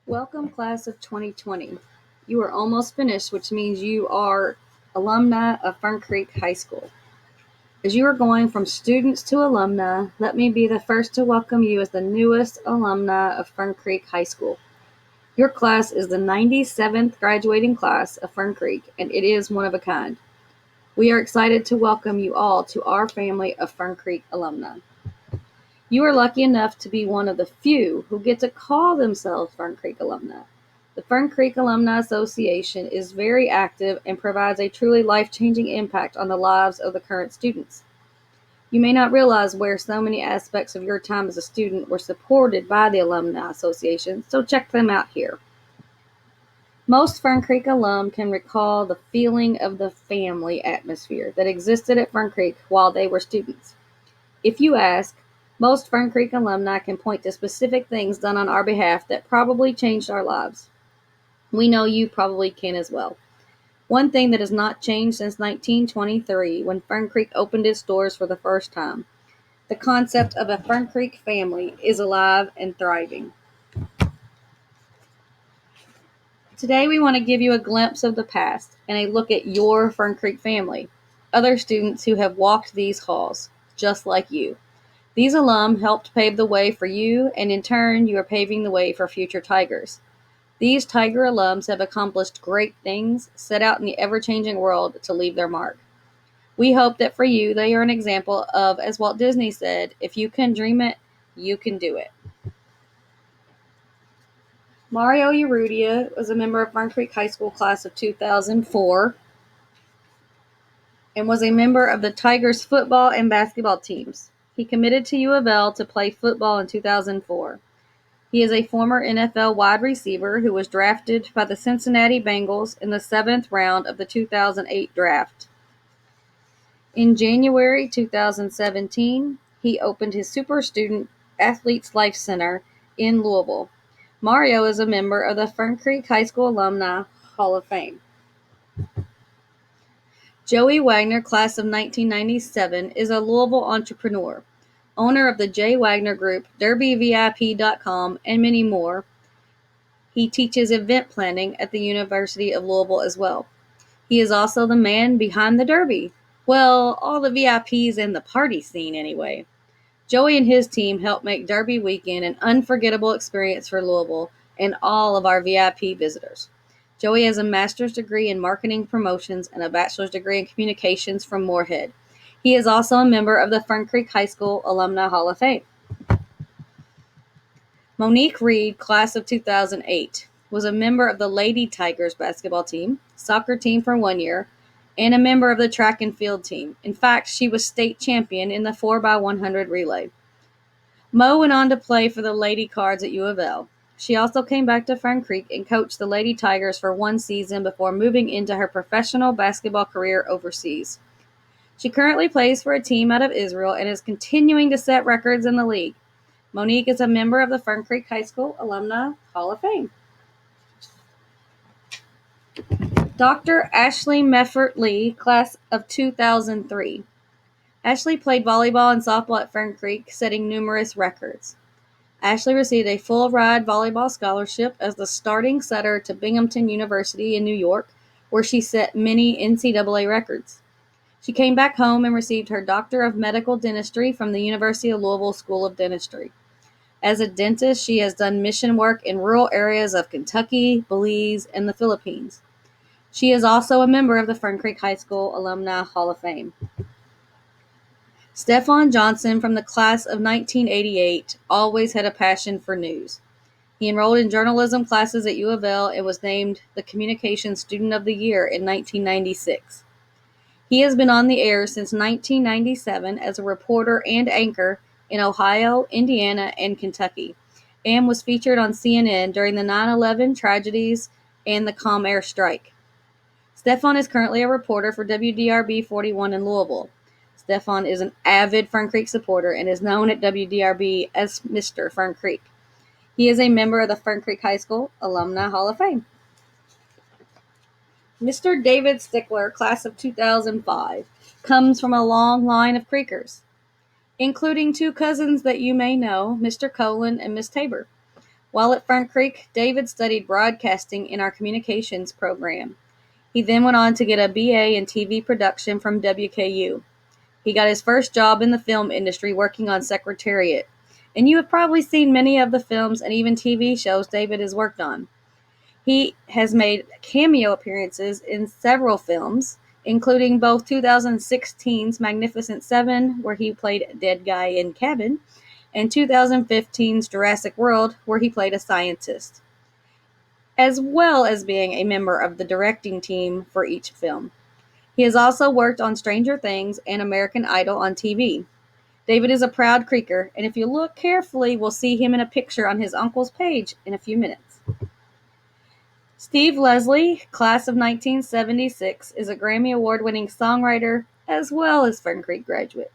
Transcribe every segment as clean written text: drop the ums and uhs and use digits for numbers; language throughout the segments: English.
Welcome, class of 2020. You are almost finished, which means you are alumni of Fern Creek High School. As you are going from students to alumni, let me be the first to welcome you as the newest alumni of Fern Creek High School. Your class is the 97th graduating class of Fern Creek, and it is one of a kind. We are excited to welcome you all to our family of Fern Creek alumni. You are lucky enough to be one of the few who get to call themselves Fern Creek alumni. The Fern Creek Alumni Association is very active and provides a truly life-changing impact on the lives of the current students. You may not realize where so many aspects of your time as a student were supported by the Alumni Association, so check them out here. Most Fern Creek alum can recall the feeling of the family atmosphere that existed at Fern Creek while they were students. If you ask, most Fern Creek alumni can point to specific things done on our behalf that probably changed our lives. We know you probably can as well. One thing that has not changed since 1923, when Fern Creek opened its doors for the first time. The concept of a Fern Creek family is alive and thriving. Today we want to give you a glimpse of the past and a look at your Fern Creek family, other students who have walked these halls, just like you. These alum helped pave the way for you, and in turn, you are paving the way for future Tigers. These Tiger alums have accomplished great things, set out in the ever-changing world to leave their mark. We hope that for you, they are an example of, as Walt Disney said, if you can dream it, you can do it. Mario Urrutia was a member of Fern Creek High School class of 2004 and was a member of the Tigers football and basketball teams. He committed to U of L to play football in 2004. He is a former NFL wide receiver who was drafted by the Cincinnati Bengals in the 7th round of the 2008 draft. In January 2017, he opened his Super Student Athletes Life Center in Louisville. Mario is a member of the Fern Creek High School Alumni Hall of Fame. Joey Wagner, class of 1997, is a Louisville entrepreneur, owner of the J. Wagner Group, DerbyVIP.com, and many more. He teaches event planning at the University of Louisville as well. He is also the man behind the Derby. Well, all the VIPs and the party scene anyway. Joey and his team helped make Derby weekend an unforgettable experience for Louisville and all of our VIP visitors. Joey has a master's degree in marketing promotions and a bachelor's degree in communications from Moorhead. He is also a member of the Fern Creek High School Alumni Hall of Fame. Monique Reed, class of 2008, was a member of the Lady Tigers basketball team, soccer team for 1 year, and a member of the track and field team. In fact, she was state champion in the 4x100 relay. Mo went on to play for the Lady Cards at U of L. She also came back to Fern Creek and coached the Lady Tigers for one season before moving into her professional basketball career overseas. She currently plays for a team out of Israel and is continuing to set records in the league. Monique is a member of the Fern Creek High School Alumni Hall of Fame. Dr. Ashley Meffert Lee, class of 2003. Ashley played volleyball and softball at Fern Creek, setting numerous records. Ashley received a full-ride volleyball scholarship as the starting setter to Binghamton University in New York, where she set many NCAA records. She came back home and received her Doctor of Medical Dentistry from the University of Louisville School of Dentistry. As a dentist, she has done mission work in rural areas of Kentucky, Belize, and the Philippines. She is also a member of the Fern Creek High School Alumni Hall of Fame. Stephon Johnson, from the class of 1988, always had a passion for news. He enrolled in journalism classes at U of L and was named the Communications Student of the Year in 1996. He has been on the air since 1997 as a reporter and anchor in Ohio, Indiana, and Kentucky, and was featured on CNN during the 9/11 tragedies and the Comair strike. Stephon is currently a reporter for WDRB 41 in Louisville. Stephon is an avid Fern Creek supporter and is known at WDRB as Mr. Fern Creek. He is a member of the Fern Creek High School Alumni Hall of Fame. Mr. David Stickler, class of 2005, comes from a long line of Creekers, including two cousins that you may know, Mr. Colin and Miss Tabor. While at Fern Creek, David studied broadcasting in our communications program. He then went on to get a BA in TV production from WKU. He got his first job in the film industry working on Secretariat, and you have probably seen many of the films and even TV shows David has worked on. He has made cameo appearances in several films, including both 2016's Magnificent Seven, where he played Dead Guy in Cabin, and 2015's Jurassic World, where he played a scientist, as well as being a member of the directing team for each film. He has also worked on Stranger Things and American Idol on TV. David is a proud Creeker, and if you look carefully, we'll see him in a picture on his uncle's page in a few minutes. Steve Leslie, class of 1976, is a Grammy Award-winning songwriter as well as Fern Creek graduate.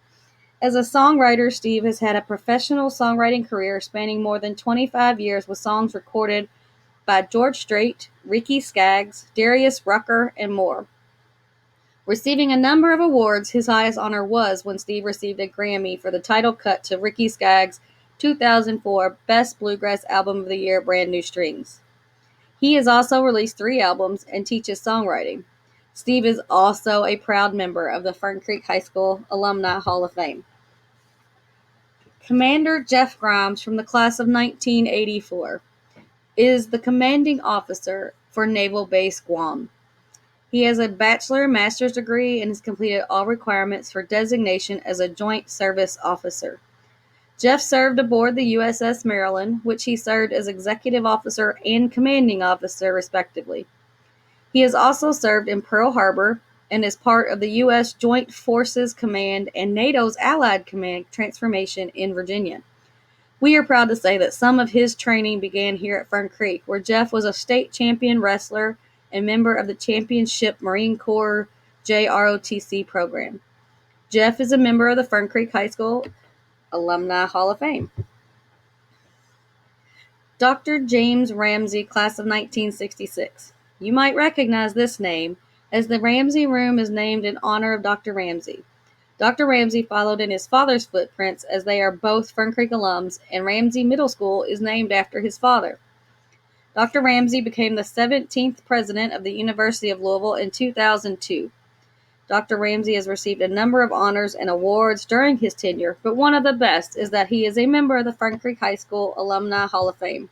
As a songwriter, Steve has had a professional songwriting career spanning more than 25 years with songs recorded by George Strait, Ricky Skaggs, Darius Rucker, and more. Receiving a number of awards, his highest honor was when Steve received a Grammy for the title cut to Ricky Skaggs' 2004 Best Bluegrass Album of the Year, Brand New Strings. He has also released 3 albums and teaches songwriting. Steve is also a proud member of the Fern Creek High School Alumni Hall of Fame. Commander Jeff Grimes from the class of 1984 is the commanding officer for Naval Base Guam. He has a bachelor and master's degree and has completed all requirements for designation as a Joint Service Officer. Jeff served aboard the USS Maryland, which he served as executive officer and commanding officer, respectively. He has also served in Pearl Harbor and is part of the U.S. Joint Forces Command and NATO's Allied Command transformation in Virginia. We are proud to say that some of his training began here at Fern Creek, where Jeff was a state champion wrestler and member of the Championship Marine Corps JROTC program. Jeff is a member of the Fern Creek High School Alumni Hall of Fame. Dr. James Ramsey, class of 1966. You might recognize this name, as the Ramsey Room is named in honor of Dr. Ramsey. Dr. Ramsey followed in his father's footprints, as they are both Fern Creek alums, and Ramsey Middle School is named after his father. Dr. Ramsey became the 17th president of the University of Louisville in 2002. Dr. Ramsey has received a number of honors and awards during his tenure, but one of the best is that he is a member of the Fern Creek High School Alumni Hall of Fame.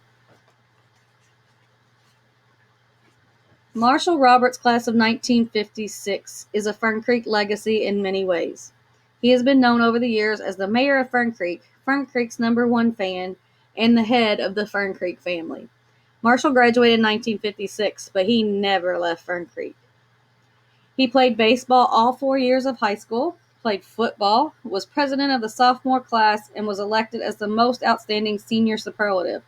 Marshall Roberts, class of 1956, is a Fern Creek legacy in many ways. He has been known over the years as the mayor of Fern Creek's #1 fan, and the head of the Fern Creek family. Marshall graduated in 1956, but he never left Fern Creek. He played baseball all 4 years of high school, played football, was president of the sophomore class, and was elected as the most outstanding senior superlative.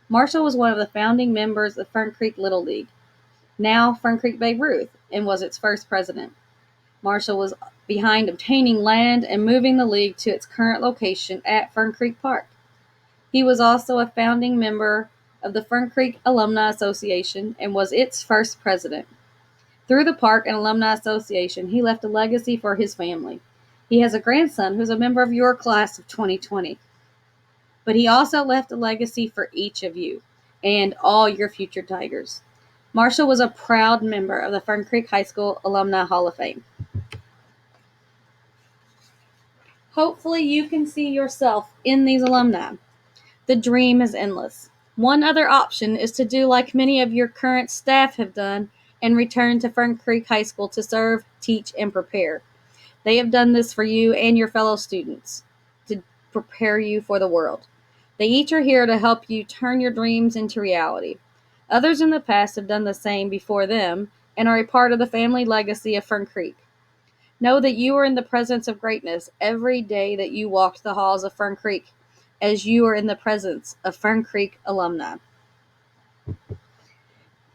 Marshall was one of the founding members of Fern Creek Little League, now Fern Creek Babe Ruth, and was its first president. Marshall was behind obtaining land and moving the league to its current location at Fern Creek Park. He was also a founding member of the Fern Creek Alumni Association and was its first president. Through the park and Alumni Association, he left a legacy for his family. He has a grandson who's a member of your class of 2020. But he also left a legacy for each of you and all your future Tigers. Marshall was a proud member of the Fern Creek High School Alumni Hall of Fame. Hopefully you can see yourself in these alumni. The dream is endless. One other option is to do like many of your current staff have done and return to Fern Creek High School to serve, teach, and prepare. They have done this for you and your fellow students to prepare you for the world. They each are here to help you turn your dreams into reality. Others in the past have done the same before them and are a part of the family legacy of Fern Creek. Know that you are in the presence of greatness every day that you walk the halls of Fern Creek, as you are in the presence of Fern Creek alumni.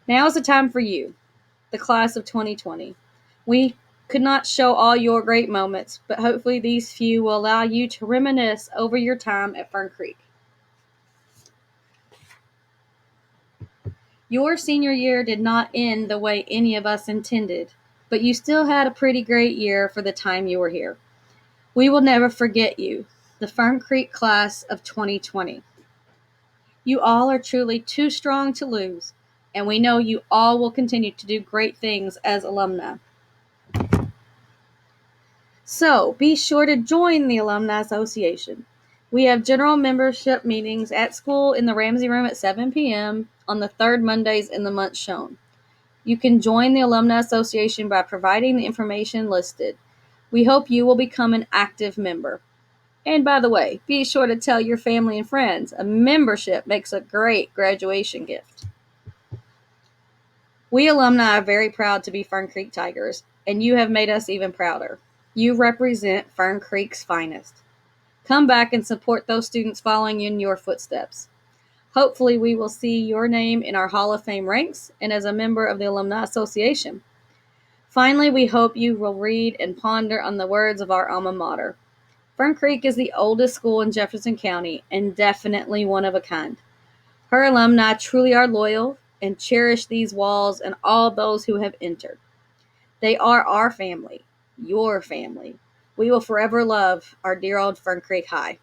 Now is the time for you, the class of 2020. We could not show all your great moments, but hopefully these few will allow you to reminisce over your time at Fern Creek. Your senior year did not end the way any of us intended, but you still had a pretty great year for the time you were here. We will never forget you, the Fern Creek class of 2020. You all are truly too strong to lose, and we know you all will continue to do great things as alumni. So be sure to join the Alumni Association. We have general membership meetings at school in the Ramsey Room at 7 p.m. on the third Mondays in the month shown. You can join the Alumni Association by providing the information listed. We hope you will become an active member. And by the way, be sure to tell your family and friends. A membership makes a great graduation gift. We alumni are very proud to be Fern Creek Tigers, and you have made us even prouder. You represent Fern Creek's finest. Come back and support those students following in your footsteps. Hopefully, we will see your name in our Hall of Fame ranks and as a member of the Alumni Association. Finally, we hope you will read and ponder on the words of our alma mater. Fern Creek is the oldest school in Jefferson County and definitely one of a kind. Her alumni truly are loyal and cherish these walls and all those who have entered. They are our family, your family. We will forever love our dear old Fern Creek High.